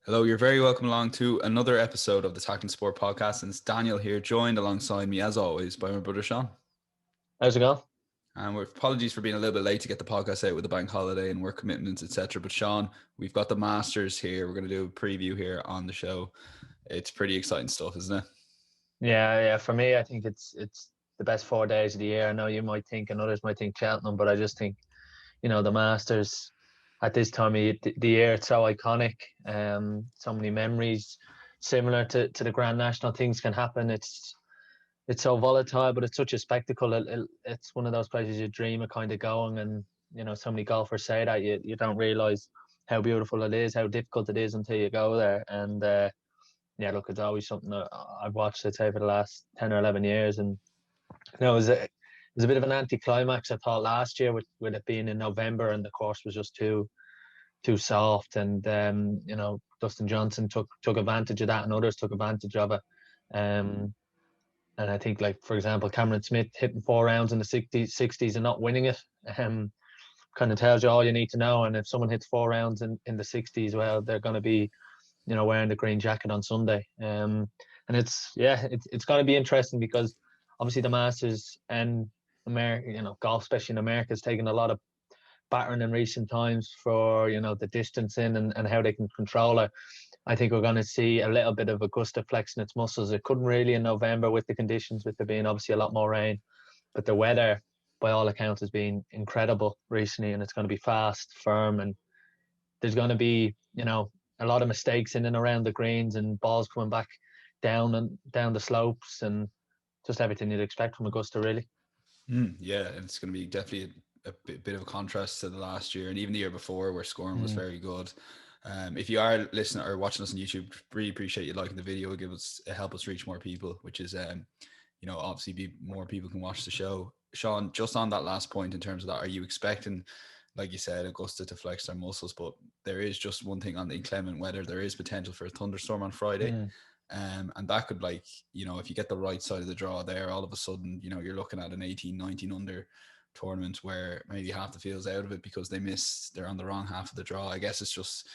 Hello, you're very welcome along to another episode of the Tackling Sport podcast. And it's Daniel here, joined alongside me, as always, by my brother Sean. How's it going? And we're apologies for being a little bit late to get the podcast out with the bank holiday and work commitments, etc. But Sean, we've got the Masters here. We're going to do a preview here on the show. It's pretty exciting stuff, isn't it? Yeah. For me, I think it's the best 4 days of the year. I know you might think, and others might think Cheltenham, but I just think the Masters at this time of the year, it's so iconic. So many memories, similar to the Grand National. Things can happen. It's so volatile, but it's such a spectacle. It's one of those places you dream of kind of going, and so many golfers say that you don't realize how beautiful it is, how difficult it is until you go there. And yeah, look, it's always something that I've watched, I'd say, for the last 10 or 11 years. And it was a bit of an anticlimax, I thought, last year with it being in November and the course was just too soft. And Dustin Johnson took advantage of that, and others took advantage of it. And I think, like, for example, Cameron Smith hitting 4 rounds in the 60s and not winning it, kind of tells you all you need to know. And if someone hits 4 rounds in the 60s, well, they're going to be wearing the green jacket on Sunday. And it's going to be interesting because obviously the Masters and America, golf, especially in America, has taken a lot of battering in recent times for, the distance in and how they can control it. I think we're going to see a little bit of Augusta flexing its muscles. It couldn't really in November with the conditions, with there being obviously a lot more rain, but the weather, by all accounts, has been incredible recently, and it's going to be fast, firm, and there's going to be, a lot of mistakes in and around the greens and balls coming back down the slopes and just everything you'd expect from Augusta, really. Yeah, and it's going to be definitely a bit of a contrast to the last year and even the year before, where scoring was very good. If you are listening or watching us on YouTube, really appreciate you liking the video. It help us reach more people, which is obviously more people can watch the show. Sean, just on that last point in terms of that, are you expecting, like you said, Augusta to flex their muscles? But there is just one thing on the inclement weather. There is potential for a thunderstorm on Friday. And that could, if you get the right side of the draw there, all of a sudden, you're looking at an 18, 19 under tournament where maybe half the field's out of it because they're on the wrong half of the draw. I guess it's just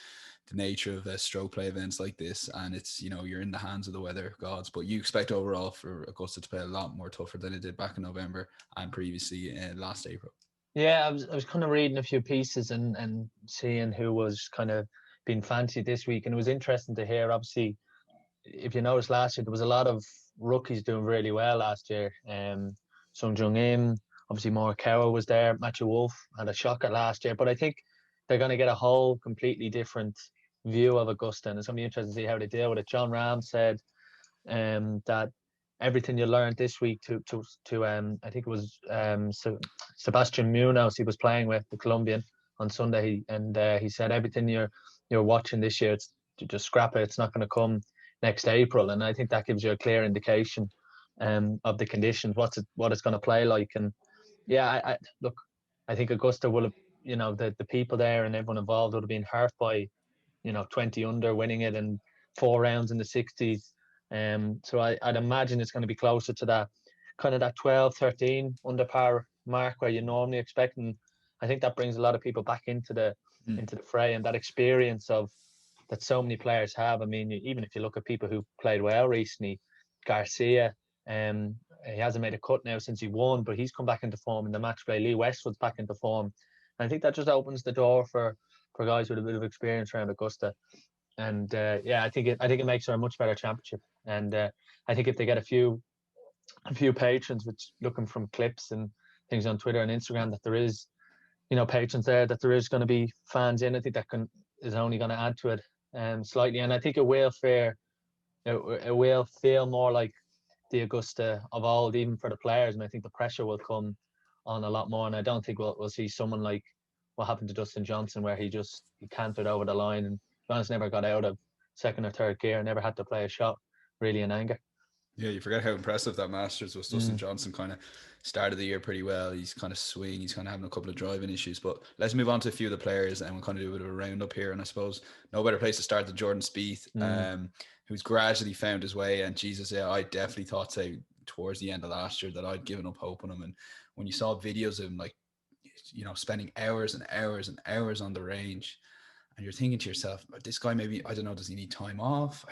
the nature of stroke play events like this, and it's, you're in the hands of the weather gods. But you expect overall for Augusta to play a lot more tougher than it did back in November and previously last April. Yeah, I was kind of reading a few pieces and seeing who was kind of being fancied this week, and it was interesting to hear. Obviously, if you noticed last year, there was a lot of rookies doing really well last year. Sung Jung In, obviously Morikawa was there. Matthew Wolff had a shocker last year, but I think they're going to get a whole completely different view of Augusta, and it's going to be interesting to see how they deal with it. John Rahm said that everything you learned this week to I think it was Sebastian Munoz he was playing with, the Colombian, on Sunday, and he said everything you're watching this year, it's just scrap it. It's not going to come next April, and I think that gives you a clear indication of the conditions, what it's going to play like. And yeah, I look, I think Augusta will have, the people there and everyone involved would have been hurt by 20 under winning it and 4 rounds in the 60s. So I'd imagine it's going to be closer to that kind of that 12, 13 under par mark where you normally expect. And I think that brings a lot of people back into the fray, and that experience of that so many players have. I mean, even if you look at people who played well recently, Garcia, he hasn't made a cut now since he won, but he's come back into form in the match play. Lee Westwood's back into form. And I think that just opens the door for guys with a bit of experience around Augusta. And I think it makes for a much better championship. And I think if they get a few patrons, which looking from clips and things on Twitter and Instagram, that there is, patrons there, that there is going to be fans in, I think that is only going to add to it slightly. And I think it will feel more like the Augusta of old, even for the players. And I think the pressure will come on a lot more. And I don't think we'll see someone like what happened to Dustin Johnson, where he cantered over the line and Johnson never got out of second or third gear, never had to play a shot really in anger. Yeah, you forget how impressive that Masters was. Dustin Johnson kind of started the year pretty well. He's kind of he's kind of having a couple of driving issues. But let's move on to a few of the players, and we'll kind of do a bit of a roundup here. And I suppose no better place to start than Jordan Spieth, who's gradually found his way. And Jesus, yeah, I definitely thought, say, towards the end of last year that I'd given up hope on him. And when you saw videos of him, spending hours and hours and hours on the range, and you're thinking to yourself, this guy maybe, I don't know, does he need time off?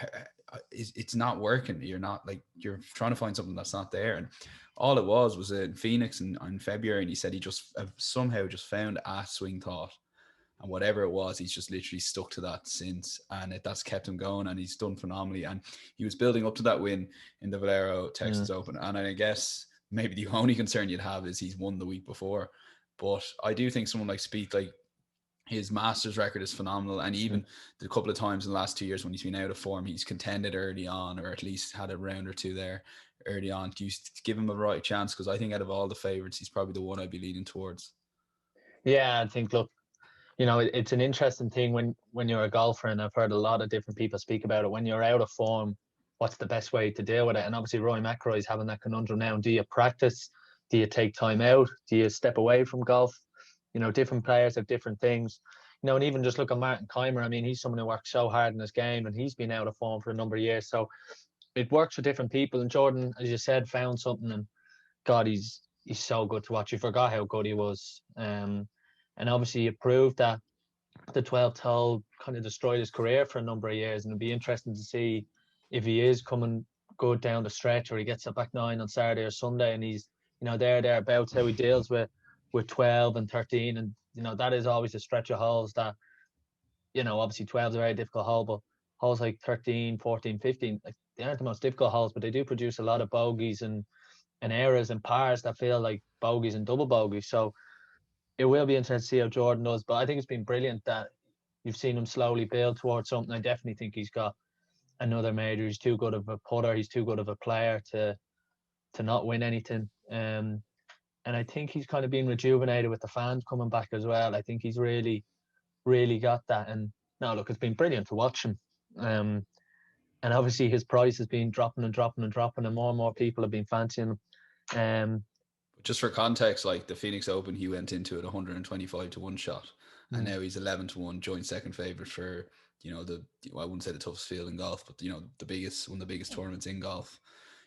It's not working. You're not like, you're trying to find something that's not there. And all it was in Phoenix in February, and he said he just somehow just found a swing thought, and whatever it was, he's just literally stuck to that since, and that's kept him going, and he's done phenomenally. And he was building up to that win in the Valero Texas Open, and I guess maybe the only concern you'd have is he's won the week before. But I do think someone like Spieth, like, his Masters record is phenomenal, and even the couple of times in the last 2 years when he's been out of form, he's contended early on, or at least had a round or two there early on. Do you give him a right chance? Because I think out of all the favourites, he's probably the one I'd be leaning towards. Yeah, I think, look, it's an interesting thing when you're a golfer, and I've heard a lot of different people speak about it. When you're out of form, what's the best way to deal with it? And obviously, Rory McIlroy is having that conundrum now. Do you practice? Do you take time out? Do you step away from golf? Different players have different things. And even just look at Martin Keimer. I mean, he's someone who works so hard in his game, and he's been out of form for a number of years. So it works for different people. And Jordan, as you said, found something, and God, he's so good to watch. You forgot how good he was. And obviously, it proved that the 12th hole kind of destroyed his career for a number of years. And it'd be interesting to see if he is coming good down the stretch, or he gets a back nine on Saturday or Sunday, and he's thereabouts, how he deals with 12 and 13. And that is always a stretch of holes that, obviously 12 is a very difficult hole, but holes like 13, 14, 15, like, they aren't the most difficult holes, but they do produce a lot of bogeys and errors and pars that feel like bogeys and double bogeys. So it will be interesting to see how Jordan does. But I think it's been brilliant that you've seen him slowly build towards something. I definitely think he's got another major. He's too good of a putter. He's too good of a player to not win anything. And I think he's kind of been rejuvenated with the fans coming back as well. I think he's really, really got that. And no, look, it's been brilliant to watch him. And obviously his price has been dropping and dropping and dropping, and more people have been fancying him. Just for context, like the Phoenix Open, he went into it 125 to 1 shot, and now he's 11 to 1, joint second favorite for I wouldn't say the toughest field in golf, but one of the biggest tournaments in golf.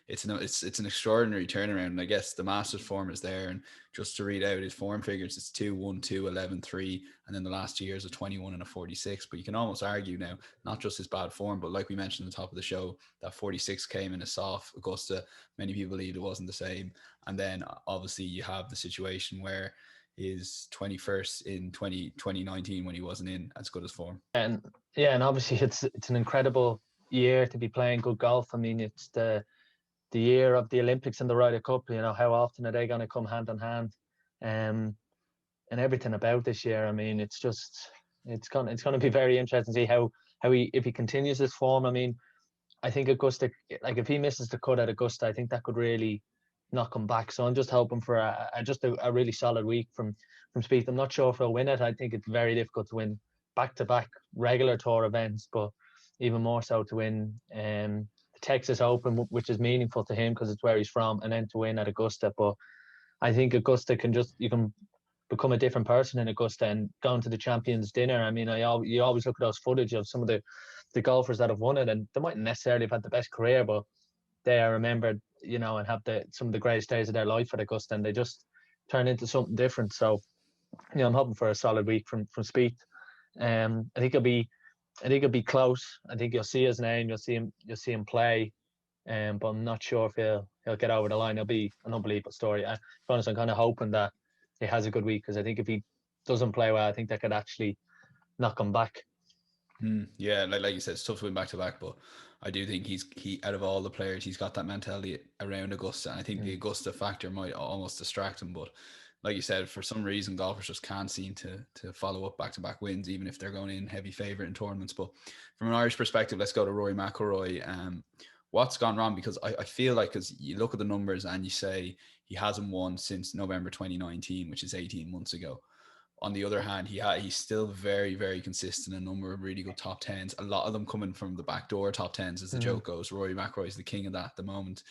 It's an extraordinary turnaround, and I guess the Masters form is there. And just to read out his form figures, it's 2-1, 2, 11, 3, and then the last 2 years a 21 and a 46. But you can almost argue now, not just his bad form, but like we mentioned at the top of the show, that 46 came in a soft Augusta. Many people believed it wasn't the same. And then obviously you have the situation where his 21st in 2019 when he wasn't in as good as form. And obviously it's an incredible year to be playing good golf. I mean, it's the year of the Olympics and the Ryder Cup. How often are they going to come hand in hand? And everything about this year, I mean, it's going to be very interesting to see how if he continues this form. I mean, I think Augusta, like, if he misses the cut at Augusta, I think that could really knock him back. So I'm just hoping for a really solid week from Spieth. I'm not sure if he'll win it. I think it's very difficult to win back-to-back regular tour events, but even more so to win the Texas Open, which is meaningful to him because it's where he's from, and then to win at Augusta. But I think Augusta you can become a different person in Augusta, and going to the Champions Dinner. I mean, you always look at those footage of some of the golfers that have won it, and they mightn't necessarily have had the best career, but they are remembered, and have some of the greatest days of their life at Augusta, and they just turn into something different. So, I'm hoping for a solid week from Spieth. I think it'll be close. I think you'll see his name, you'll see him play, but I'm not sure if he'll get over the line. It'll be an unbelievable story. To be honest, I'm kind of hoping that he has a good week, because I think if he doesn't play well, I think that could actually knock him back. Yeah, like you said, it's tough to win back to back, but I do think he out of all the players, he's got that mentality around Augusta, and I think the Augusta factor might almost distract him. But like you said, for some reason, golfers just can't seem to follow up back to back wins, even if they're going in heavy favourite in tournaments. But from an Irish perspective, let's go to Rory McIlroy. What's gone wrong? Because I feel like, because you look at the numbers and you say he hasn't won since November 2019, which is 18 months ago. On the other hand, he's still very, very consistent. A number of really good top tens. A lot of them coming from the back door top tens, as the joke goes. Rory McIlroy is the king of that at the moment.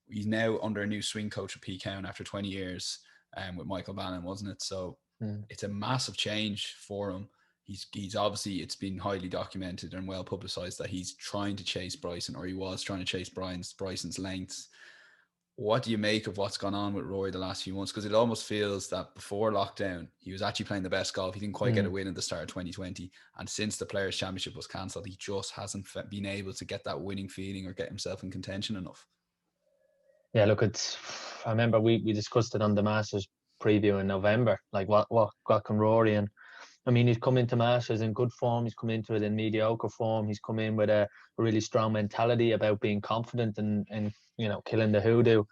He's now under a new swing coach at Pete Cowen after 20 years, with Michael Bannon, wasn't it? So it's a massive change for him. He's obviously, it's been highly documented and well publicized that he's trying to chase Bryson, or he was trying to chase Bryson's lengths. what do you make of what's gone on with Rory the last few months? Because it almost feels that before lockdown, he was actually playing the best golf. He didn't quite get a win at the start of 2020. And since the Players' Championship was cancelled, he just hasn't been able to get that winning feeling or get himself in contention enough. Yeah, look, I remember we discussed it on the Masters preview in November. Like, what can Rory? And I mean, he's come into Masters in good form. He's come into it in mediocre form. He's come in with a really strong mentality about being confident and killing the hoodoo.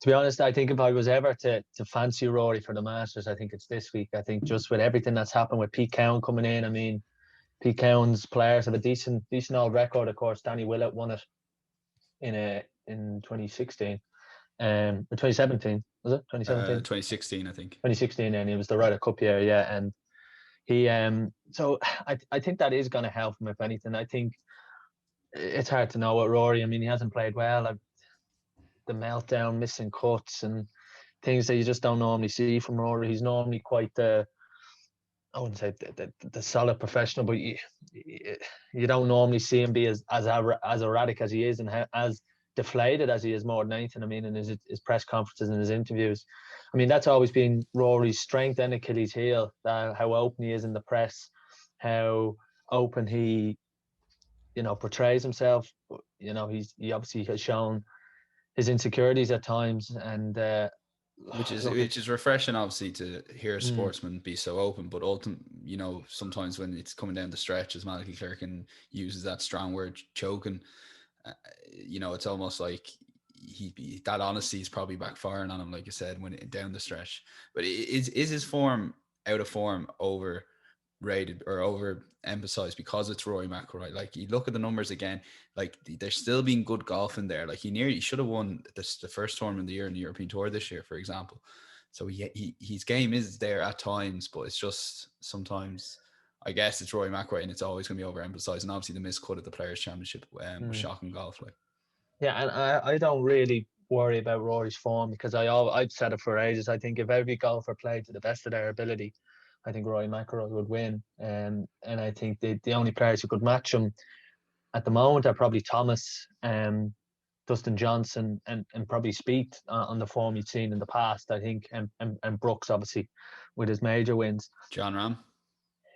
To be honest, I think if I was ever to fancy Rory for the Masters, I think it's this week. I think just with everything that's happened with Pete Cowen coming in, I mean, Pete Cowen's players have a decent old record. Of course, Danny Willett won it in 2016, or 2017, was it 2017? 2016, I think. 2016, and it was the Ryder Cup year, yeah. And he, so I think that is going to help him if anything. I think it's hard to know what Rory. I mean, he hasn't played well. The meltdown, missing cuts, and things that you just don't normally see from Rory. He's normally quite I wouldn't say the solid professional, but you don't normally see him be as erratic as he is and as deflated as he is more than anything. I mean, in his press conferences and his interviews. I mean, that's always been Rory's strength and Achilles' heel, how open he is in the press, how open he, portrays himself. He obviously has shown his insecurities at times, and which is refreshing, obviously, to hear a sportsman be so open. But ultimately, sometimes when it's coming down the stretch, as Malachy Clerkin uses that strong word, choking, it's almost like that honesty is probably backfiring on him, like you said, when down the stretch. But is his form out of form overrated or overemphasized because it's Rory McIlroy? Like, you look at the numbers again, like there's still been good golf in there. Like, he should have won the first tournament of the year in the European Tour this year, for example. So his game is there at times, but it's just sometimes, I guess, it's Rory McIlroy and it's always going to be overemphasized. And obviously the miscut at the Players' Championship was shocking golf. Like, yeah, and I don't really worry about Rory's form because I've said it for ages. I think if every golfer played to the best of their ability, I think Rory McIlroy would win. And I think the only players who could match him at the moment are probably Thomas, Dustin Johnson, and probably Spieth on the form you've seen in the past, I think, and Brooks, obviously, with his major wins. Jon Rahm?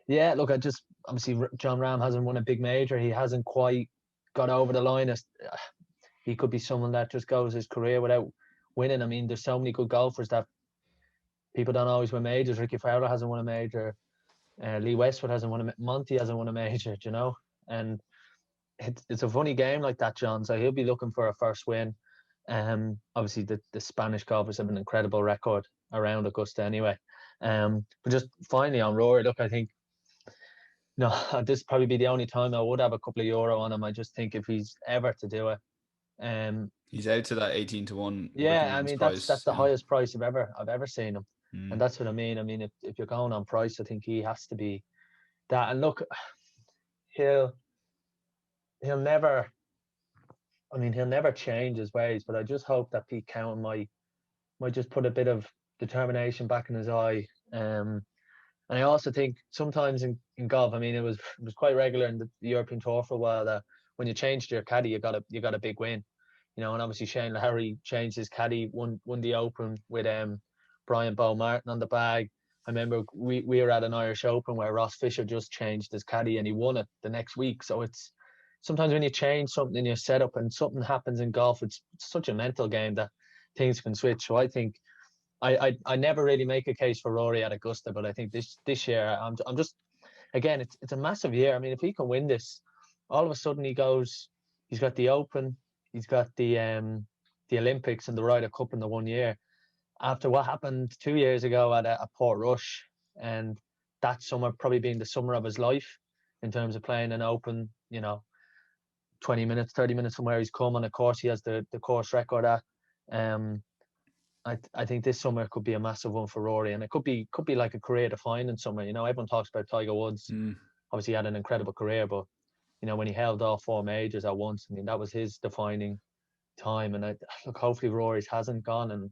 Yeah, look, obviously, Jon Rahm hasn't won a big major. He hasn't quite got over the line. He could be someone that just goes his career without winning. I mean, there's so many good golfers that people don't always win majors. Ricky Fowler hasn't won a major. Lee Westwood hasn't won a Monty hasn't won a major, and it's a funny game like that, John. So he'll be looking for a first win. Obviously the Spanish golfers have an incredible record around Augusta anyway. But just finally on Rory, look, I think this probably be the only time I would have a couple of euro on him. I just think if he's ever to do it, he's out to that 18-1. Yeah, I mean price, that's the highest price I've ever seen him, and that's what I mean. I mean, if you're going on price, I think he has to be that. And look, he'll never change his ways, but I just hope that Pete Cowen might just put a bit of determination back in his eye. And I also think sometimes in golf, I mean, it was quite regular in the European Tour for a while that when you changed your caddy, you got a big win. And obviously Shane Lowry changed his caddy, won the Open with Brian Bo Martin on the bag. I remember we were at an Irish Open where Ross Fisher just changed his caddy and he won it the next week. So it's sometimes when you change something in your setup and something happens in golf, it's such a mental game that things can switch. So I think I never really make a case for Rory at Augusta, but I think this year I'm just, again, it's a massive year. I mean, if he can win this, all of a sudden he's got the Open, he's got the Olympics and the Ryder Cup in the 1 year. After what happened 2 years ago at Portrush, and that summer probably being the summer of his life in terms of playing an Open, 20 minutes, 30 minutes from where he's come, and of course he has the course record at. I think this summer could be a massive one for Rory, and it could be like a career defining summer. Everyone talks about Tiger Woods. Obviously, he had an incredible career, but when he held all 4 majors at once, I mean, that was his defining time. And look, hopefully Rory's hasn't gone. And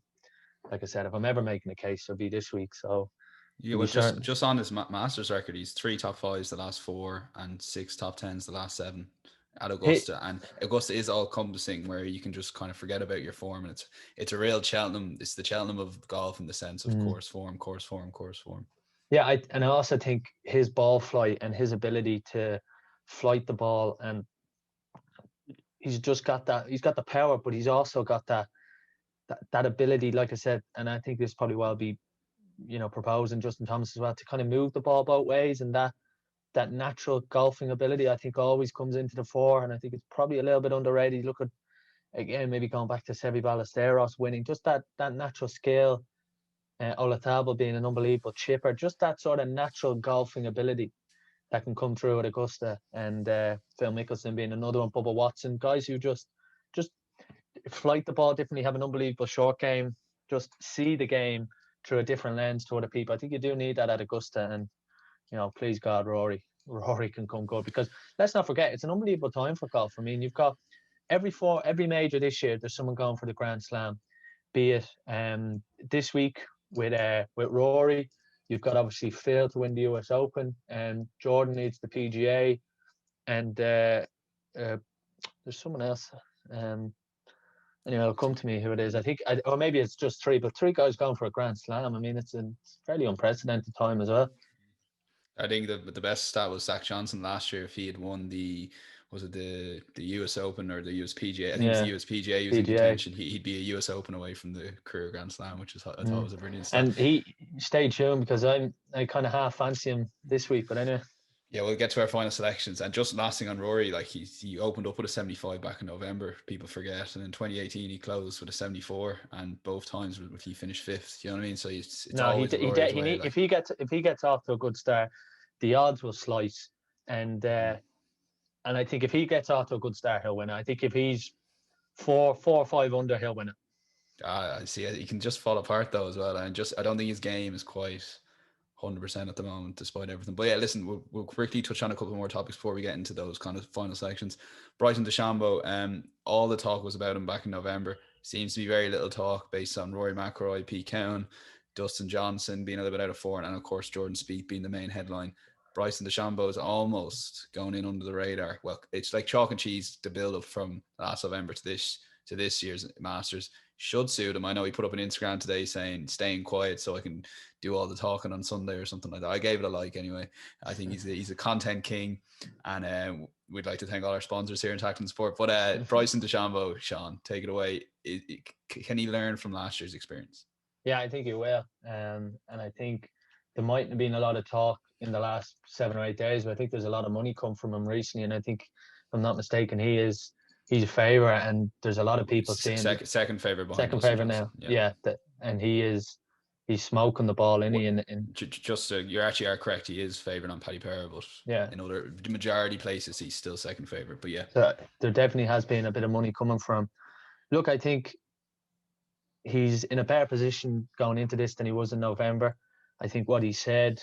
like I said, if I'm ever making a case, it'll be this week. So yeah, well, just on his Masters record, he's 3 top 5s the last 4 and 6 top 10s the last 7. at Augusta, and Augusta is all encompassing where you can just kind of forget about your form, and it's a real Cheltenham. It's the Cheltenham of golf in the sense of course form. Yeah, I also think his ball flight and his ability to flight the ball, and he's just got that. He's got the power, but he's also got that ability, like I said, and I think this probably will be, proposing Justin Thomas as well, to kind of move the ball both ways, and that natural golfing ability, I think, always comes into the fore, and I think it's probably a little bit underrated. Look at, again, maybe going back to Seve Ballesteros winning, just that natural skill, Olatabo being an unbelievable chipper, just that sort of natural golfing ability that can come through at Augusta, and Phil Mickelson being another one, Bubba Watson, guys who just flight the ball differently, have an unbelievable short game, just see the game through a different lens to other people. I think you do need that at Augusta, and please God, Rory can come good, because let's not forget, it's an unbelievable time for golf. I mean, you've got every major this year, there's someone going for the Grand Slam, be it this week with Rory. You've got obviously Phil to win the US Open, and Jordan needs the PGA, and there's someone else. Anyway, it'll come to me who it is. I think, or maybe it's just three, but three guys going for a Grand Slam. I mean, it's a fairly unprecedented time as well. I think the best stat was Zach Johnson last year. If he had won the US Open or the US PGA, I think it's the US PGA using contention, he'd be a US Open away from the career Grand Slam, which I thought was a brilliant stat. And he stay tuned, because I kind of half fancy him this week, but anyway. Yeah, we'll get to our final selections. And just last thing on Rory, like he opened up with a 75 back in November, people forget, and in 2018 he closed with a 74, and both times he finished fifth. You know what I mean? So it's always if he gets off to a good start, the odds will slice, and I think if he gets off to a good start, he'll win it. I think if he's 4 or 5 under, he'll win it. I see. He can just fall apart though as well, and I don't think his game is quite 100% at the moment, despite everything. But yeah, listen, we'll quickly touch on a couple more topics before we get into those kind of final sections. Bryson DeChambeau, all the talk was about him back in November. Seems to be very little talk based on Rory McIlroy, Pete Cowen, Dustin Johnson being a little bit out of form, and of course Jordan Spieth being the main headline. Bryson DeChambeau is almost going in under the radar. Well, it's like chalk and cheese, the build up from last November to this year's Masters. Should suit him. I know he put up an Instagram today saying staying quiet so I can do all the talking on Sunday or something like that. I gave it a like anyway. I think he's a content king, and we'd like to thank all our sponsors here in Tackling Sport. But Bryson DeChambeau, Sean, take it away. Can he learn from last year's experience? Yeah, I think he will. And I think there mightn't have been a lot of talk in the last 7 or 8 days, but I think there's a lot of money come from him recently, and I think, if I'm not mistaken, he's a favourite, and there's a lot of people saying second favourite now. Yeah, and he's smoking the ball in. You actually are correct. He is favourite on Paddy Power, but in other the majority places he's still second favourite. But yeah, so there definitely has been a bit of money coming from. Look, I think he's in a better position going into this than he was in November. I think what he said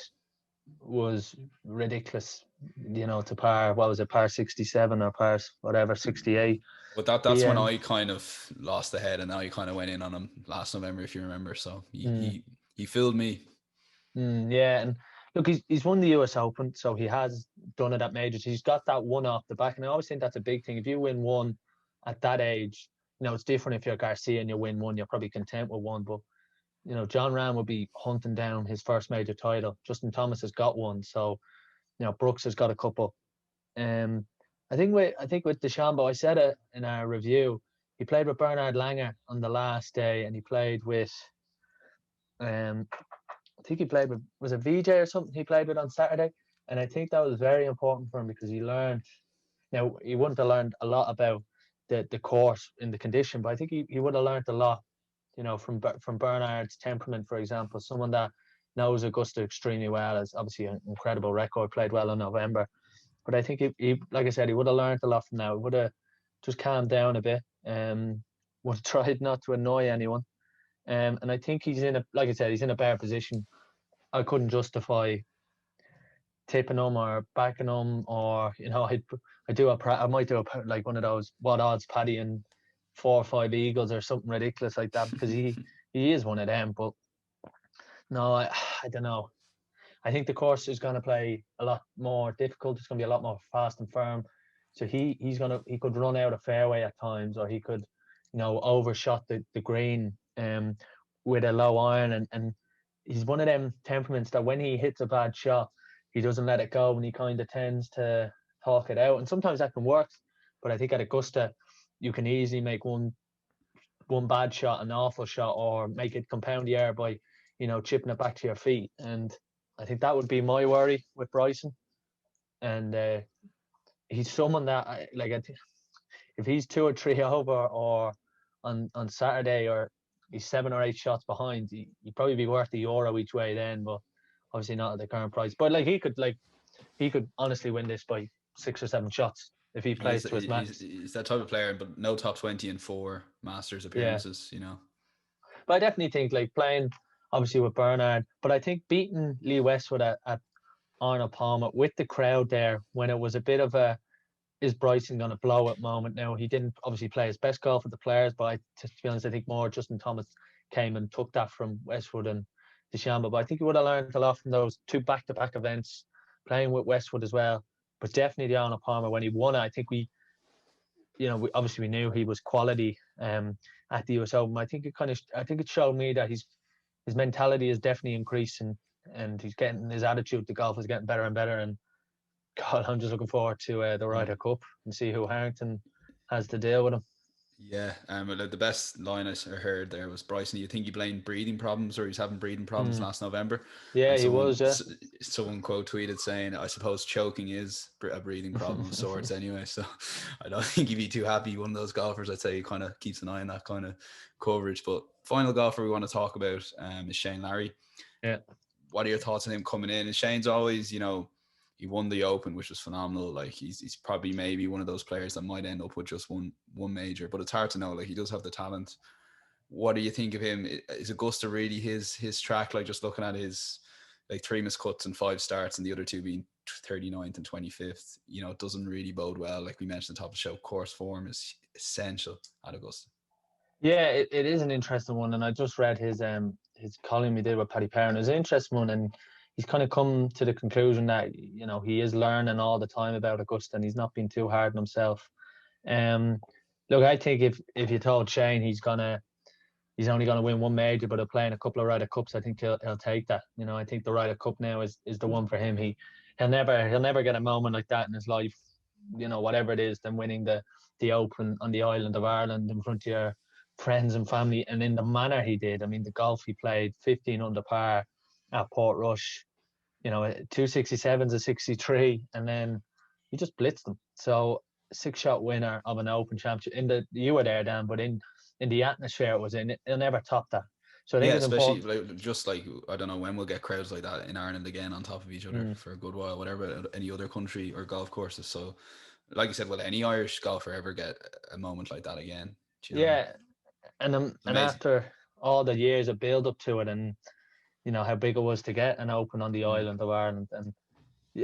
was ridiculous, to par, what was it, par 67 or par whatever, 68. But that's when I kind of lost the head, and now he kind of went in on him last November, if you remember. So he fooled me. Yeah, and look, he's won the US Open, so he has done it at majors. He's got that one off the back, and I always think that's a big thing. If you win one at that age, it's different if you're Garcia and you win one, you're probably content with one, but John Ram will be hunting down his first major title. Justin Thomas has got one, so Brooks has got a couple. I think with DeChambeau, I said it in our review, he played with Bernard Langer on the last day, and he played with I think he played with, was it VJ or something he played with on Saturday, and I think that was very important for him, because he learned. Now, he wouldn't have learned a lot about the course in the condition, but I think he would have learned a lot, from Bernard's temperament, for example, someone that knows Augusta extremely well, has obviously an incredible record, played well in November. But I think he like I said, he would have learned a lot from now. He would have just calmed down a bit, would have tried not to annoy anyone. And I think he's in a better position. I couldn't justify tipping him or backing him, or I might do like one of those what odds Paddy and 4 or 5 eagles or something ridiculous like that, because he is one of them. But no, I don't know. I think the course is going to play a lot more difficult. It's going to be a lot more fast and firm. So he could run out of fairway at times, or he could, overshot the green with a low iron, and he's one of them temperaments that when he hits a bad shot, he doesn't let it go, and he kind of tends to talk it out, and sometimes that can work. But I think at Augusta, you can easily make one bad shot an awful shot, or make it compound the error by, chipping it back to your feet. And I think that would be my worry with Bryson. And he's someone that if he's 2 or 3 over, or on Saturday, or he's 7 or 8 shots behind, he'd probably be worth the euro each way then, but obviously not at the current price. But he could honestly win this by 6 or 7 shots if he plays to his max. He's that type of player, but no top 20 in 4 Masters appearances, But I definitely think playing obviously with Bernard, but I think beating Lee Westwood at Arnold Palmer with the crowd there, when it was a bit of a, is Bryson going to blow at moment? Now, he didn't obviously play his best golf with the players, but to be honest, I think more Justin Thomas came and took that from Westwood and DeChambeau. But I think he would have learned a lot from those 2 back-to-back events, playing with Westwood as well. But definitely the Arnold Palmer, when he won it, I think we knew he was quality at the US Open. I think it showed me that his mentality is definitely increasing, and he's getting, his attitude to golf is getting better and better. And God, I'm just looking forward to the Ryder Cup and see who Harrington has to deal with him. Yeah, the best line I heard there was, Bryson, you think he blamed breathing problems, or he's having breathing problems last November? Yeah, he was, yeah. Someone quote tweeted saying, I suppose choking is a breathing problem of sorts anyway, so I don't think he'd be too happy. One of those golfers, I'd say, he kind of keeps an eye on that kind of coverage. But final golfer we want to talk about is Shane Larry. Yeah. What are your thoughts on him coming in? And Shane's always, he won the Open, which was phenomenal. Like, he's probably maybe one of those players that might end up with just one major, but it's hard to know. Like, he does have the talent. What do you think of him? Is Augusta really his track? Like, just looking at his 3 missed cuts and 5 starts, and the other 2 being 39th and 25th, it doesn't really bode well. Like we mentioned at the top of the show, course form is essential at Augusta. Yeah, it is an interesting one, and I just read his column he did with Paddy Perrin. It was an interesting one, and he's kind of come to the conclusion that he is learning all the time about Augusta, and he's not being too hard on himself. Look, I think if you told Shane he's only gonna win one major, but he'll play in a couple of Ryder Cups, I think he'll take that. I think the Ryder Cup now is the one for him. He'll never get a moment like that in his life, whatever it is, than winning the Open on the island of Ireland in front of your friends and family, and in the manner he did. I mean, the golf he played, 15 under par at Portrush, 267s, a 63, and then he just blitzed them. So 6-shot winner of an Open championship. You were there, Dan, but in the atmosphere it was in, he'll never top that. So I think it's especially important. I don't know when we'll get crowds like that in Ireland again on top of each other for a good while, whatever any other country or golf courses. So, like you said, will any Irish golfer ever get a moment like that again? Yeah, and after all the years of build up to it, and how big it was to get an Open on the island of Ireland, and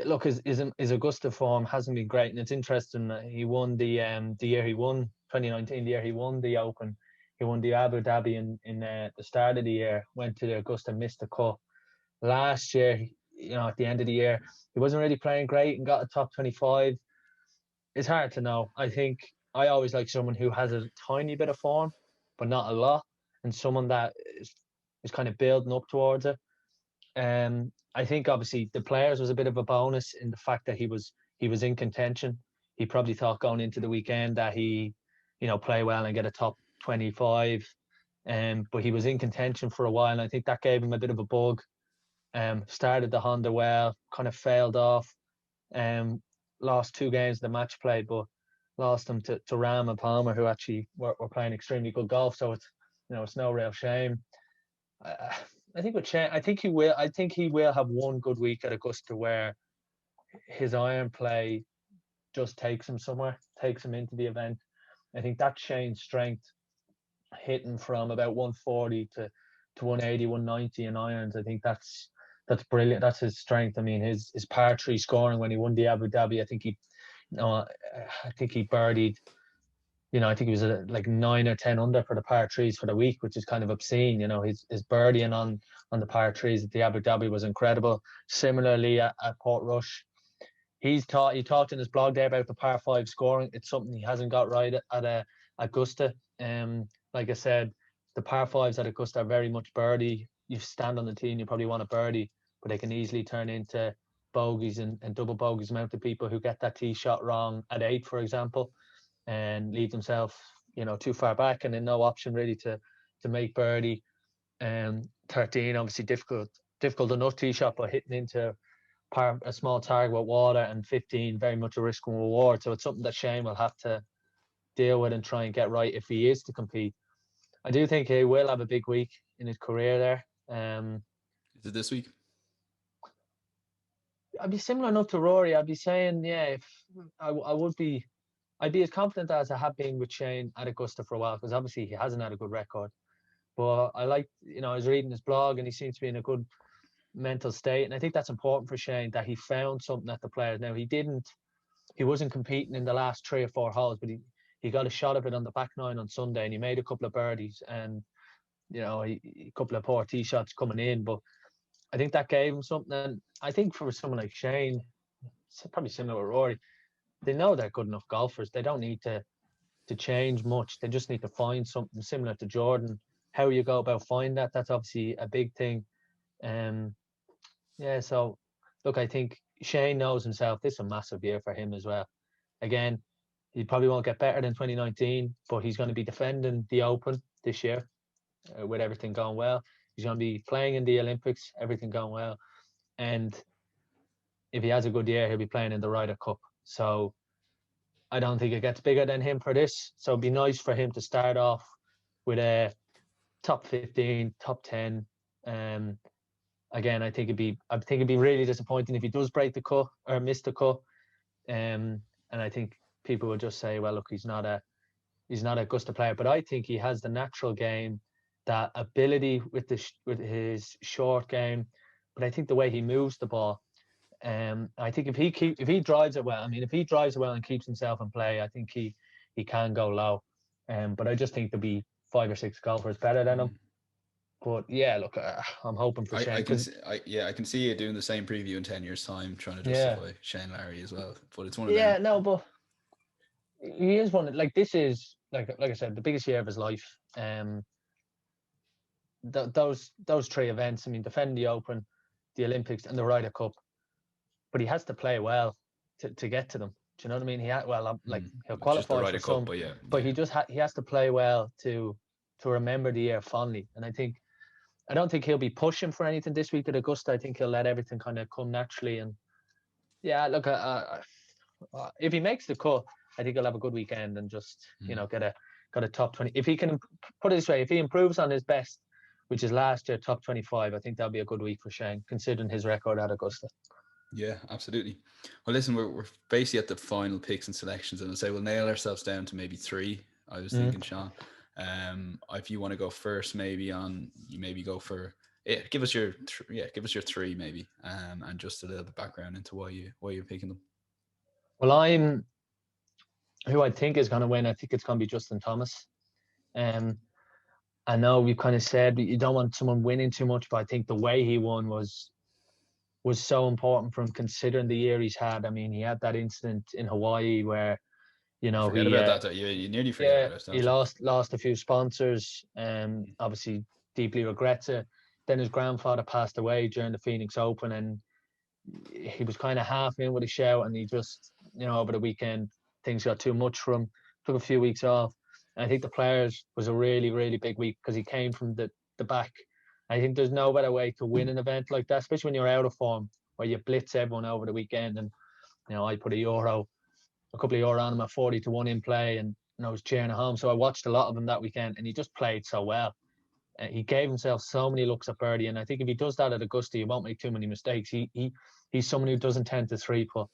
look, his Augusta form hasn't been great, and it's interesting. He won the year he won 2019, the year he won the Open. He won the Abu Dhabi in the start of the year, went to the Augusta, missed the cut. Last year, at the end of the year, he wasn't really playing great and got a top 25. It's hard to know. I think I always like someone who has a tiny bit of form, but not a lot, and someone that is kind of building up towards it. I think obviously the players was a bit of a bonus in the fact that he was in contention. He probably thought going into the weekend that he, play well and get a top 25. But he was in contention for a while, and I think that gave him a bit of a bug. Started the Honda well, kind of failed off. Lost 2 games in the match play, but lost them to Rahm and Palmer, who actually were playing extremely good golf. So it's no real shame. I think with Shane, I think he will have one good week at Augusta where his iron play just takes him somewhere, takes him into the event. I think that's Shane's strength, hitting from about 140 to 180, 190 in irons. I think that's brilliant. That's his strength. I mean, his par 3 scoring when he won the Abu Dhabi, I think he birdied. I think he was like 9 or 10 under for the par 3s for the week, which is kind of obscene. His birdieing on the par 3s at the Abu Dhabi was incredible. Similarly at Portrush, he talked in his blog there about the par 5 scoring. It's something he hasn't got right at Augusta. Like I said, the par 5s at Augusta are very much birdie. You stand on the tee and you probably want a birdie, but they can easily turn into bogeys and double bogeys. Amount of people who get that tee shot wrong at 8, for example, and leave themselves, too far back, and then no option really to make birdie. 13, obviously difficult enough tee shot, but hitting into a small target with water, and 15, very much a risk and reward. So it's something that Shane will have to deal with and try and get right if he is to compete. I do think he will have a big week in his career there. Is it this week? I'd be similar enough to Rory. I'd be saying, if I'd be as confident as I have been with Shane at Augusta for a while, because obviously he hasn't had a good record. But I like, I was reading his blog and he seems to be in a good mental state. And I think that's important for Shane, that he found something at the players. Now, he wasn't competing in the last 3 or 4 holes, but he got a shot of it on the back 9 on Sunday, and he made a couple of birdies and, a couple of poor tee shots coming in. But I think that gave him something. And I think for someone like Shane, it's probably similar with Rory, they know they're good enough golfers. They don't need to change much. They just need to find something similar to Jordan. How you go about finding that's obviously a big thing. So look, I think Shane knows himself. This is a massive year for him as well. Again, he probably won't get better than 2019, but he's going to be defending the Open this year with everything going well. He's going to be playing in the Olympics, everything going well. And if he has a good year, he'll be playing in the Ryder Cup. So I don't think it gets bigger than him for this. So it'd be nice for him to start off with a top 15, top 10. Again, I think it'd be really disappointing if he does break the cut or miss the cut. And I think people will just say, well, look, he's not a Augusta player. But I think he has the natural game, that ability with his short game. But I think the way he moves the ball, I think if he drives it well, if he drives it well and keeps himself in play, I think he can go low. But I just think there'll be 5 or 6 golfers better than him. But yeah, look, I'm hoping for Shane. I can see you doing the same preview in 10 years' time, trying to justify Shane Lowry as well. But it's one of them. Yeah, no, but he is one. Like, this is like I said, the biggest year of his life. Those 3 events. Defending the Open, the Olympics, and the Ryder Cup. But he has to play well to get to them. Do you know what I mean? He'll qualify for some, but he has to play well to remember the year fondly. And I don't think he'll be pushing for anything this week at Augusta. I think he'll let everything kind of come naturally. And yeah, look, if he makes the cut, I think he'll have a good weekend and just get a top 20. If he can put it this way, if he improves on his best, which is last year top 25, I think that'll be a good week for Shane, considering his record at Augusta. Yeah, absolutely. Well, listen, we're basically at the final picks and selections, and I'll say we'll nail ourselves down to maybe 3. I was thinking, Sean. If you want to go first, go for it. Give us your 3 maybe, and just a little bit background into why you're picking them. Well, who I think is going to win. I think it's going to be Justin Thomas. I know we've kind of said you don't want someone winning too much, but I think the way he won was so important for him, considering the year he's had. He had that incident in Hawaii where, forget about that. You nearly forget about it. He lost a few sponsors, obviously deeply regrets it. Then his grandfather passed away during the Phoenix Open, and he was kind of half in with a shout, and he just, over the weekend, things got too much for him, took a few weeks off. And I think the Players was a really, really big week because he came from the back. I think there's no better way to win an event like that, especially when you're out of form, where you blitz everyone over the weekend. And, I put a couple of euro on him at 40-1 in play, and I was cheering at home. So I watched a lot of him that weekend, and he just played so well. He gave himself so many looks at birdie, and I think if he does that at Augusta, he won't make too many mistakes. He's someone who doesn't tend to 3-putt.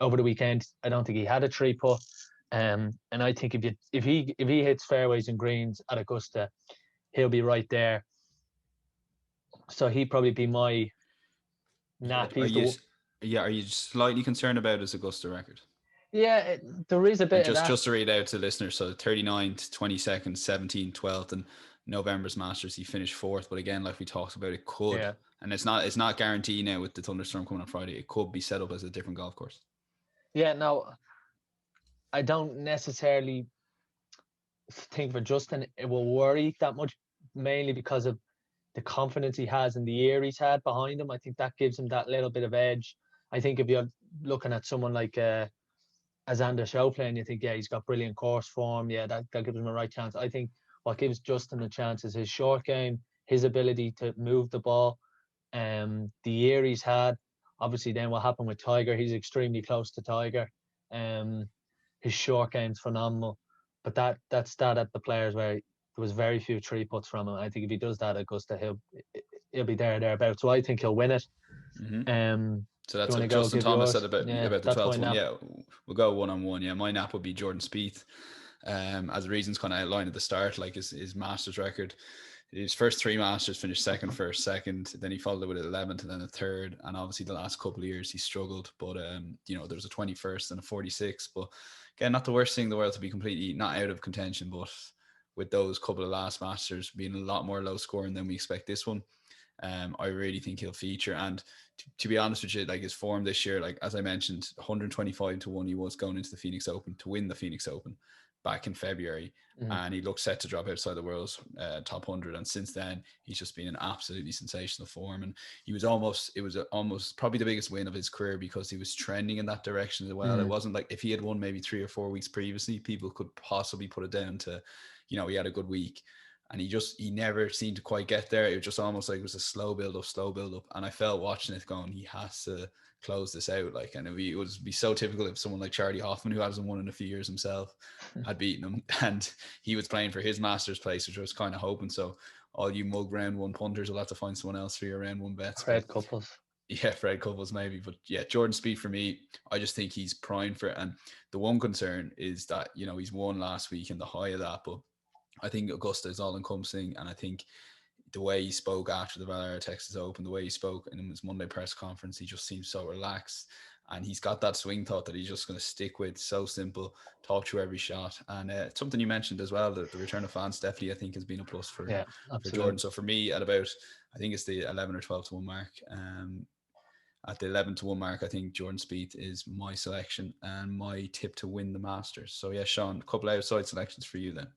Over the weekend, I don't think he had a 3-putt. And I think if he hits fairways and greens at Augusta, he'll be right there. So he'd probably be my nap. Are you slightly concerned about his Augusta record? Yeah, there is a bit of that. Just to read out to listeners, so 39th, 22nd, 17th, 12th, and November's Masters, he finished 4th. But again, like we talked about, it could And it's not guaranteed now with the thunderstorm coming on Friday. It could be set up as a different golf course. Yeah, no, I don't necessarily think for Justin it will worry that much, mainly because of the confidence he has and the year he's had behind him. I think that gives him that little bit of edge. I think if you're looking at someone like Xander Schauffele playing, you think, yeah, he's got brilliant course form. Yeah, that gives him a right chance. I think what gives Justin a chance is his short game, his ability to move the ball, the year he's had. Obviously, then what happened with Tiger, he's extremely close to Tiger. His short game's phenomenal. But that's that at the Players where there was very few three putts from him. I think if he does that at Augusta, he'll be thereabouts. So I think he'll win it. So that's what Justin Thomas said about yeah, the 12th one. Yeah, we'll go 1-on-1. Yeah, my nap would be Jordan Spieth. As the reasons kind of outlined at the start, like his Masters record, his first 3 Masters finished second, first, second. Then he followed it with 11th and then a third. And obviously the last couple of years he struggled. But there was a 21st and a 46th. But again, not the worst thing in the world to be completely not out of contention. But with those couple of last Masters being a lot more low scoring than we expect this one, I really think he'll feature. And to be honest with you, like his form this year, like as I mentioned, 125-1 he was going into the Phoenix Open to win the Phoenix Open back in February, and he looked set to drop outside the world's top 100. And since then, he's just been in absolutely sensational form. And it was almost probably the biggest win of his career because he was trending in that direction as well. It wasn't like if he had won maybe 3 or 4 weeks previously, people could possibly put it down to, he had a good week. And he never seemed to quite get there. It was just almost like it was a slow build up. And I felt watching it going, he has to close this out. Like, and it would be so typical if someone like Charlie Hoffman, who hasn't won in a few years himself, had beaten him. And he was playing for his Masters place, which I was kind of hoping. So all you mug round one punters will have to find someone else for your round one bets. Fred Couples. Yeah, Fred Couples maybe. But yeah, Jordan Spieth for me, I just think he's primed for it. And the one concern is that, he's won last week and the high of that, but I think Augusta is all encompassing, and I think the way he spoke after the Valero Texas Open, the way he spoke in his Monday press conference, he just seems so relaxed, and he's got that swing thought that he's just going to stick with. So simple, talk through every shot, and something you mentioned as well, that the return of fans definitely I think has been a plus for Jordan. So for me, at about I think it's the 11 or 12-1 mark. At the 11-1 mark, I think Jordan Spieth is my selection and my tip to win the Masters. So yeah, Sean, a couple of outside selections for you then.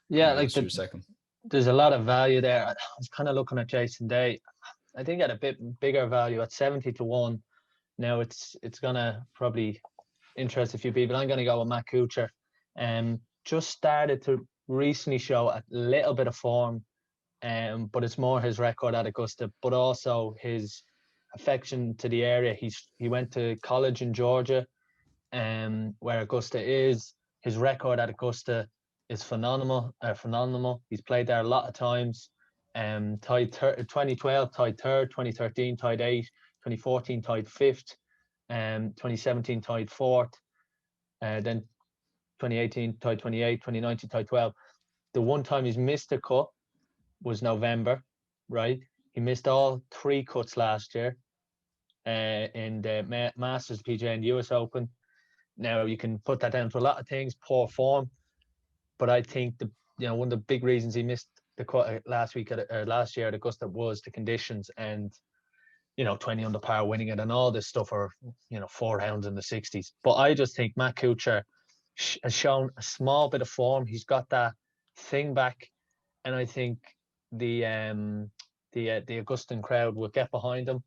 Yeah, like there's a lot of value there. I was kind of looking at Jason Day. I think at a bit bigger value at 70-1. Now it's gonna probably interest a few people. I'm gonna go with Matt Kuchar. Just started to recently show a little bit of form, but it's more his record at Augusta, but also his affection to the area. He went to college in Georgia, where Augusta is. His record at Augusta is phenomenal. He's played there a lot of times. Tied 2012, tied third. 2013, tied 8. 2014, tied 5th. 2017, tied 4th. Then 2018, tied 28. 2019, tied 12. The one time he's missed a cut was November, right? He missed all 3 cuts last year in the Masters, PGA, and US Open. Now you can put that down to a lot of things, poor form. But I think one of the big reasons he missed the cut last year at Augusta was the conditions, and 20 under par winning it and all this stuff, or 4 rounds in the 60s. But I just think Matt Kuchar has shown a small bit of form. He's got that thing back, and I think the Augustan crowd will get behind him.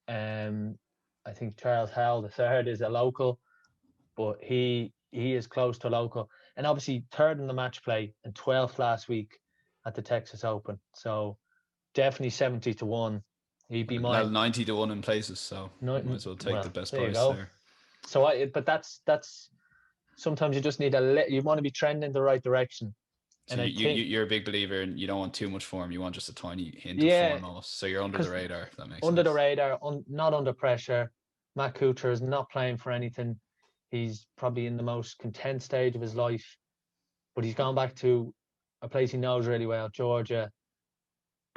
I think Charles Howell III is a local, but he is close to local. And obviously 3rd in the match play and 12th last week at the Texas Open. So definitely 70-1. He'd be mine. 90-1 in places, so might as well take the best price there. So but that's sometimes you just need you want to be trending the right direction. So you're a big believer, and you don't want too much form. You want just a tiny hint of form almost. So you're under the radar, if that makes sense. Under the radar, not under pressure. Matt Kuchar is not playing for anything. He's probably in the most content stage of his life, but he's gone back to a place he knows really well, Georgia.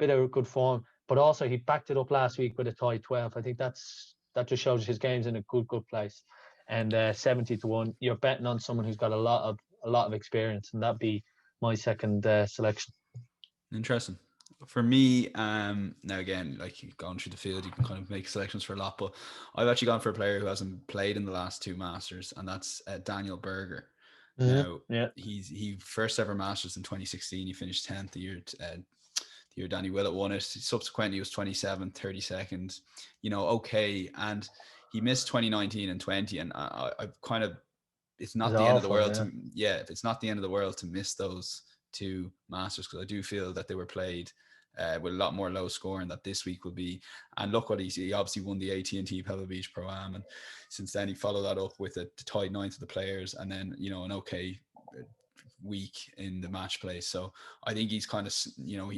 Bit of good form, but also he backed it up last week with a tie 12. I think that just shows his game's in a good place. And 70-1, you're betting on someone who's got a lot of experience, and that'd be my second selection. Interesting. For me, now again, like you've gone through the field, you can kind of make selections for a lot, but I've actually gone for a player who hasn't played in the last two Masters, and that's Daniel Berger. Now, Yeah, he first ever Masters in 2016. He finished 10th the year Danny Willett won it. Subsequently, he was 27th, 32nd. Okay, and he missed 2019 and 20, and I've kind of it's it's not the end of the awful. world Yeah, it's not the end of the world to miss those two Masters, because I do feel that they were played with a lot more low scoring that this week will be. And look what he obviously won the AT&T Pebble Beach Pro-Am, and since then he followed that up with a tied ninth of the Players, and then an okay week in the match play. So I think he's kind of,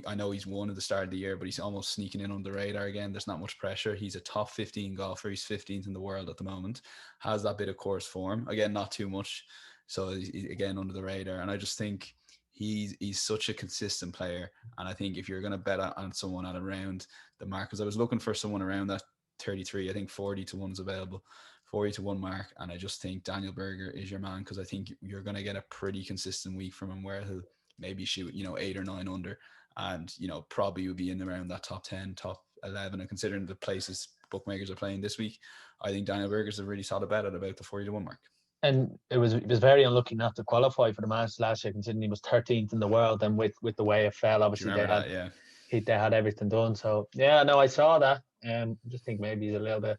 I know he's won at the start of the year, but he's almost sneaking in under the radar again. There's not much pressure. He's a top 15 golfer. He's 15th in the world at the moment. Has that bit of course form. Again, not too much. So he's again under the radar. And I just think he's such a consistent player. And I think if you're going to bet on someone at around the mark, because I was looking for someone around that 33, I think 40 to 1 is available. 40 to 1 mark, and I just think Daniel Berger is your man, because I think you're going to get a pretty consistent week from him where he'll maybe shoot 8 or 9 under, and probably will be in around that top 10, top 11. And considering the places bookmakers are playing this week, I think Daniel Berger's a really solid bet at about the 40 to 1 mark. and it was very unlucky not to qualify for the Masters last year, considering he was 13th in the world, and with the way it fell, obviously they had everything done. So yeah, no, I saw that. I just think maybe he's a little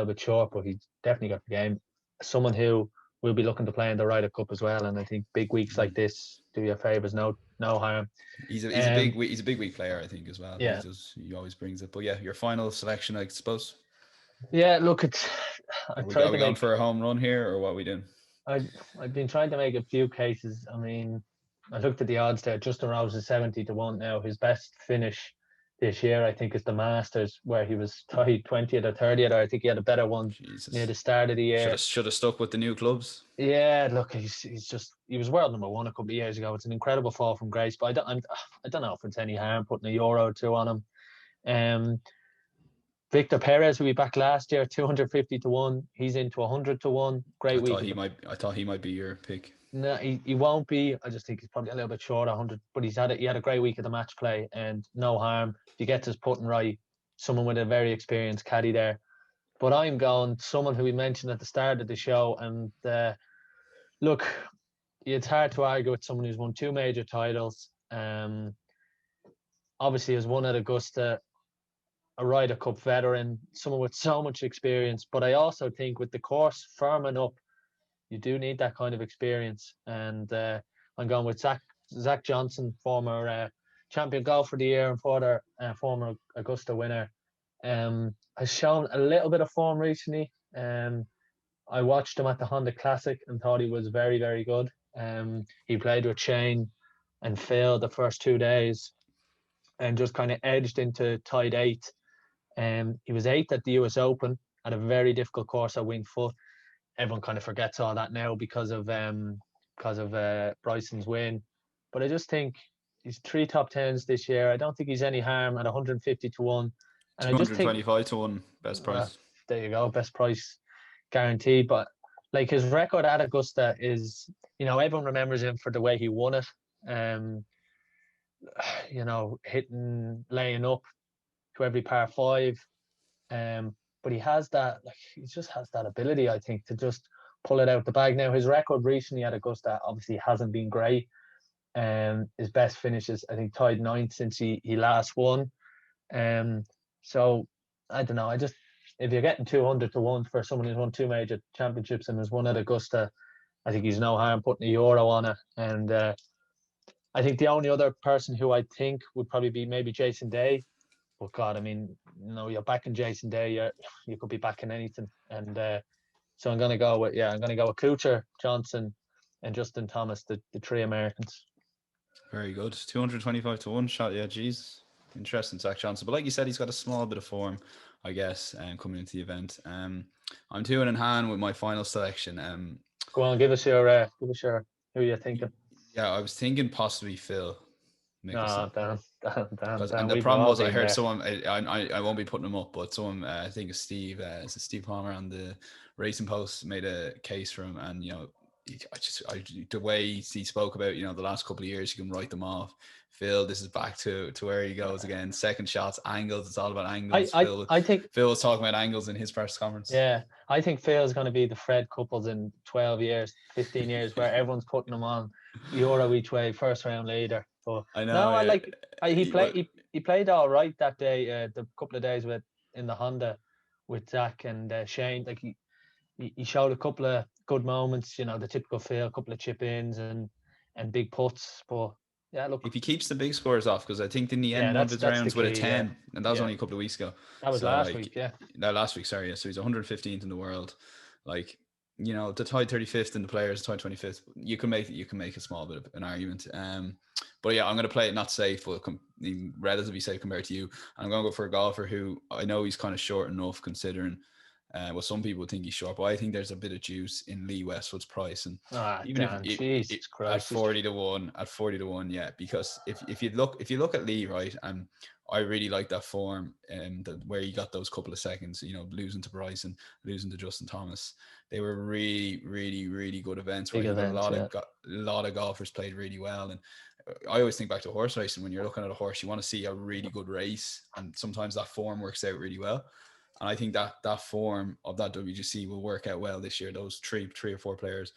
bit short, but he's definitely got the game. Someone who will be looking to play in the Ryder Cup as well, and I think big weeks like this do you favors. No harm. He's a big week player, I think, as well. Yeah, he always brings it. But yeah, your final selection, I suppose. Yeah, look, Are we going for a home run here, or what are we doing? I've been trying to make a few cases. I mean, I looked at the odds there. Justin Rose is 70 to 1 now. His best finish this year, I think, is the Masters, where he was tied 20th or 30th. Or I think he had a better one near the start of the year. Should have stuck with the new clubs. Yeah, look, he was world number one a couple of years ago. It's an incredible fall from grace, but I don't know if it's any harm putting a euro or two on him. Victor Perez, who we back last year, 250 to 1. He's into 100 to 1. Great week. I thought he might be your pick. No, he won't be. I just think he's probably a little bit short, 100. But he had a great week at the match play, and no harm if he gets his putting right. Someone with a very experienced caddy there. But I'm going someone who we mentioned at the start of the show, and look, it's hard to argue with someone who's won 2 major titles. Obviously has won at Augusta, a Ryder Cup veteran, someone with so much experience. But I also think with the course firming up, you do need that kind of experience. And I'm going with Zach Johnson, former champion golfer of the year and former Augusta winner. Has shown a little bit of form recently. I watched him at the Honda Classic and thought he was very, very good. He played with Shane and Phil the first 2 days and just kind of edged into tied 8th. He was 8th at the US Open at a very difficult course at Winged Foot. Everyone kind of forgets all that now because of Bryson's win. But I just think he's 3 top 10s this year. I don't think he's any harm at 150 to 1. And 225 to 1, best price. There you go, best price guaranteed. But like his record at Augusta is, everyone remembers him for the way he won it. Laying up to every par 5. But he has that, he just has that ability, I think, to just pull it out the bag. Now, his record recently at Augusta obviously hasn't been great. His best finishes, I think, tied 9th since he last won. So I don't know. If you're getting 200 to 1 for someone who's won 2 major championships and has won at Augusta, I think he's no harm putting a euro on it. And I think the only other person who I think would probably be maybe Jason Day. But God, I mean, you're backing Jason Day, you could be backing anything. And so I'm gonna go with Kuchar, Johnson, and Justin Thomas, the 3 Americans. Very good. 225 to 1 shot. Yeah, geez. Interesting, Zach Johnson. But like you said, he's got a small bit of form, I guess, coming into the event. I'm 2 in hand with my final selection. Go on, give us your who you're thinking. Yeah, I was thinking possibly Phil Mickelson. Damn. And the problem was I heard someone, I won't be putting him up, but someone, I think it's Steve Palmer on the Racing Post made a case for him. And, the way he spoke about, you know, the last couple of years, you can write them off. Phil, this is back to where he goes again. Second shots, angles. It's all about angles. I think Phil was talking about angles in his press conference. Yeah, I think Phil's going to be the Fred Couples in 12 years, 15 years, where everyone's putting him on Euro each way, first round leader. But I know. no, I Yeah. like he played all right that day, the couple of days in the Honda with Zach and Shane. Like he showed a couple of good moments, you know, the typical Phil, a couple of chip ins and big putts. But yeah, look, if he keeps the big scores off, because I think in the end one of his that's rounds the with a key, 10, and that was only a couple of weeks ago. That was so last like, week, yeah. No, last week, sorry. Yeah. So he's 115th in the world. Like, you know, the tied 35th in the players, tied 25th. You can make a small bit of an argument. But yeah, I'm going to play it not safe, but relatively safe compared to you. I'm going to go for a golfer who I know he's kind of short enough considering. Well, some people think he's short, but I think there's a bit of juice in Lee Westwood's price, and even Jesus Christ, at 40-1, yeah. Because if you look at Lee, right, and I really like that form, where he got those couple of seconds, you know, losing to Bryson, losing to Justin Thomas, they were really, really, really good events. Right, a lot of golfers played really well, and I always think back to horse racing. When you're looking at a horse, you want to see a really good race, and sometimes that form works out really well. And I think that form of that WGC will work out well this year. Those three or four players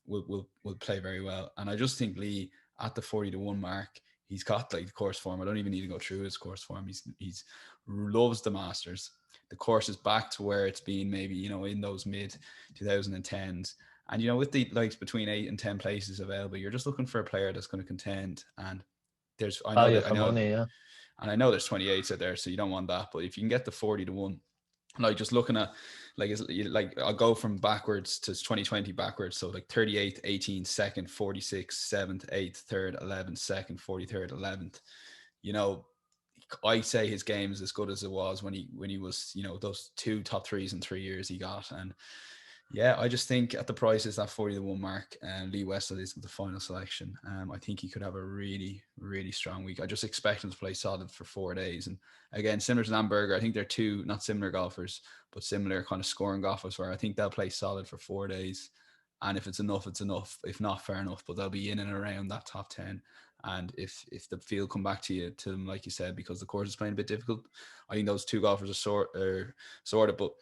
will play very well. And I just think Lee at the 40-1 mark, he's got like the course form. I don't even need to go through his course form. He's loves the Masters. The course is back to where it's been maybe, you know, in those mid 2010s. And, you know, with the likes between 8 and 10 places available, you're just looking for a player that's going to contend. And money, yeah. And I know there's 28s out there, so you don't want that. But if you can get the 40-1, like just looking at, like I'll go from backwards to 2020 backwards. So like 38th, 18th, 2nd, 46th, 7th, 8th, 3rd, 11th, 2nd, 43rd, 11th. You know, I say his game is as good as it was when he was, you know, those 2 top 3s in 3 years he got. And yeah, I just think at the prices that 40-1 mark, Lee Westwood is the final selection. I think he could have a really, really strong week. I just expect him to play solid for 4 days. And again, similar to Lamberger, I think they're two not similar golfers, but similar kind of scoring golfers where I think they'll play solid for 4 days. And if it's enough, it's enough. If not, fair enough. But they'll be in and around that top 10. And if the field come back to them, like you said, because the course is playing a bit difficult, I think those two golfers are sorted. But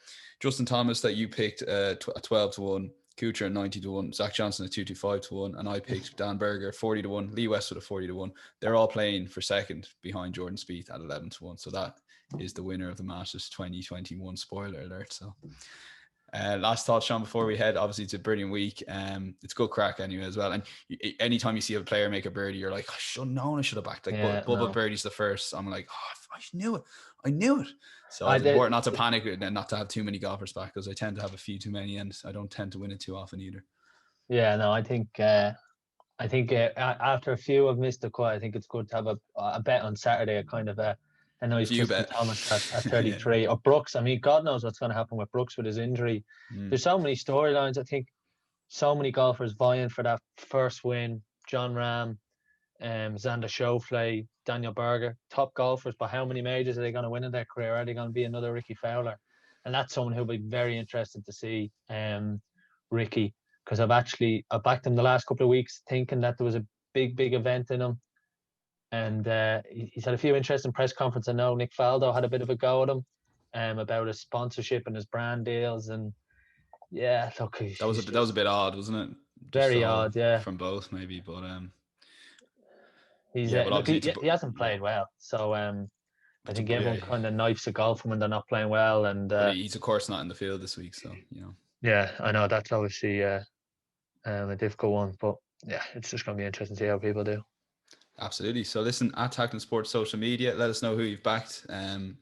Justin Thomas that you picked at 12-1, Kuchar at 90-1, Zach Johnson at 225-1, and I picked Dan Berger 40-1, Lee Westwood at 40-1. They're all playing for second behind Jordan Spieth at 11-1. So that is the winner of the Masters 2021. Spoiler alert. So. Last thought, Sean, before we head, obviously it's a brilliant week. It's good crack anyway as well. And anytime you see a player make a birdie, you're like, I should have known, I should have backed. Like Bubba Birdie's the first. I'm like, I knew it. So it's important not to panic and not to have too many golfers back, because I tend to have a few too many and I don't tend to win it too often either. Yeah, no, I think after a few have missed the cut, I think it's good to have a bet on Saturday, a kind of a. I know he's Justin Thomas at 33 yeah. Or Brooks. I mean, God knows what's going to happen with Brooks with his injury. There's so many storylines. I think so many golfers vying for that first win. John Ram, Xander Schauffele, Daniel Berger, top golfers. But how many majors are they going to win in their career? Are they going to be another Ricky Fowler? And that's someone who'll be very interested to see, Ricky, because I backed him the last couple of weeks thinking that there was a big event in him. And he's had a few interesting press conferences. I know Nick Faldo had a bit of a go at him about his sponsorship and his brand deals. And yeah, look, that was a bit odd, wasn't it? Very odd, yeah. From both, maybe, but he hasn't played well. So I think everyone kind of knifes a golf when they're not playing well. And he's of course not in the field this week, so you know. Yeah, I know that's obviously a difficult one, but yeah, it's just going to be interesting to see how people do. Absolutely. So listen, at Tackling Sports social media, let us know who you've backed in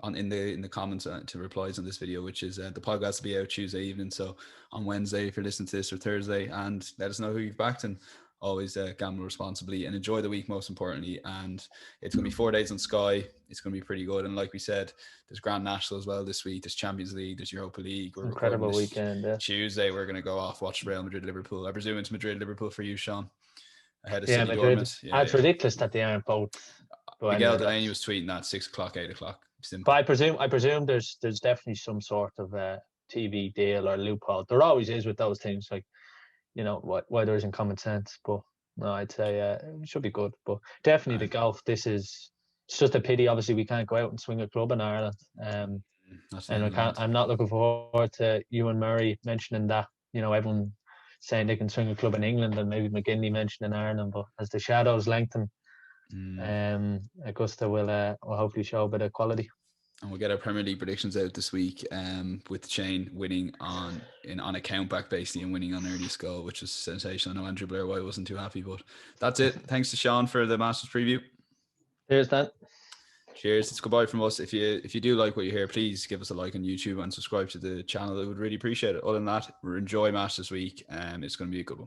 the comments to replies on this video, which is the podcast will be out Tuesday evening. So on Wednesday, if you're listening to this, or Thursday, and let us know who you've backed, and always gamble responsibly and enjoy the week, most importantly. And it's going to be 4 days on Sky. It's going to be pretty good. And like we said, there's Grand National as well this week. There's Champions League. There's Europa League. We're incredible weekend. Yeah. Tuesday, we're going to go off, watch Real Madrid, Liverpool. I presume it's Madrid, Liverpool for you, Sean. Ahead of City Madrid. Dortmund. It's ridiculous that they aren't both. Miguel Delaney was tweeting that 6 o'clock, 8 o'clock. Simple. But I presume there's definitely some sort of TV deal or loophole. There always is with those things. Like you know, why there isn't common sense. But no, I'd say it should be good. But definitely the golf. It's just a pity. Obviously, we can't go out and swing a club in Ireland. That's And the element. I'm not looking forward to you and Murray mentioning that. You know, everyone saying they can swing a club in England, and maybe McGinley mentioning Ireland. But as the shadows lengthen, Augusta will hopefully show a bit of quality. And we'll get our Premier League predictions out this week, with Shane winning on a countback basically and winning on earliest goal, which was sensational. I know Andrew Blair White wasn't too happy, but that's it. Thanks to Sean for the Masters preview. Cheers, Dan. Cheers. It's goodbye from us. If you do like what you hear, please give us a like on YouTube and subscribe to the channel. I would really appreciate it. Other than that, enjoy Masters week. It's going to be a good one.